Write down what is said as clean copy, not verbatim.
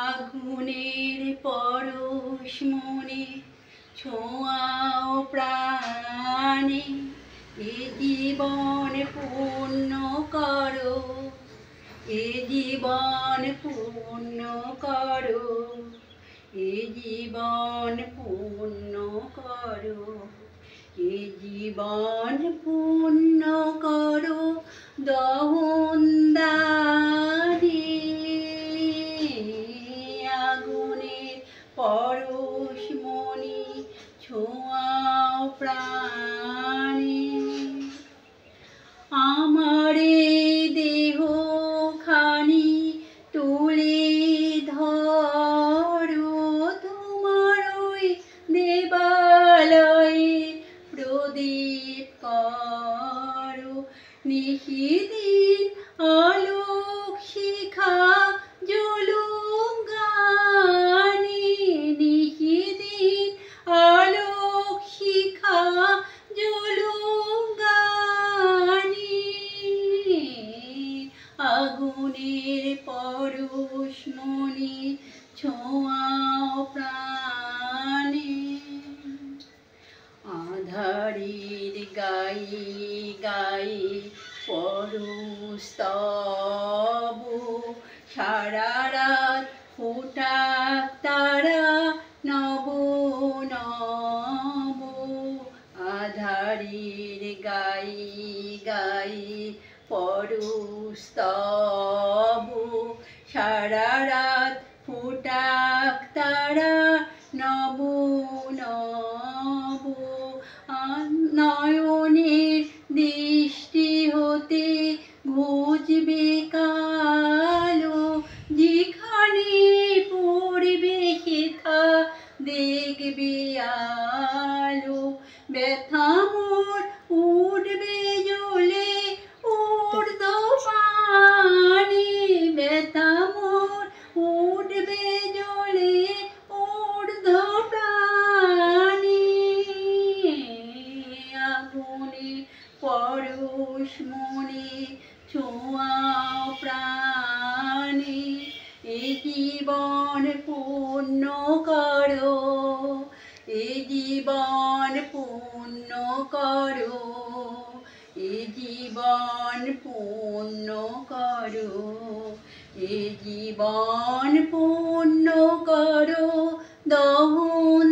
আগুনের পরশ মনে ছোঁয়াও প্রাণে, এ জীবন পূর্ণ করো, এ জীবন পূর্ণ করো, এ জীবন পূর্ণ করো, এ জীবন পূর্ণ করো দহনদারি। আগুনের পরশ মনি ছোঁয়াও প্রাণে, আমার দেহ খানি তুলে ধরো, তোমার ওই দেবালয়ে প্রদীপ করো, নিশিদিন আলোক শিখা জ্বলুক গানে, নিশিদিন আলোক শিখা জ্বলুক গানে। আগুনের পরশ মনি ছোঁয়াও প্রাণে, আধারের গায়ে গায়ে পরস্তব, সারা রাত ফোটাক তারা নব নব। আধারের গায়ে গায়ে পরস্তব, সারা রাত ফোটাক তারা নব নব। নয়নের দৃষ্টি হতে ঘুচবে কালো, যেখানে পড়বে সেথা দেখবে আলো। ব্যথা মোর উঠবে জ্বলে ঊর্ধ্বপানে, ব্যথা মোর উঠবে জ্বলে ঊর্ধ্বপ্রাণে। আগুনের পরশ মনে ছোঁয়াও প্রাণে, এ জীবন পূর্ণ করো, এ জীবন পূর্ণ করো, এ জীবন পূর্ণ করো, এ জীবন পূর্ণ করো দহন।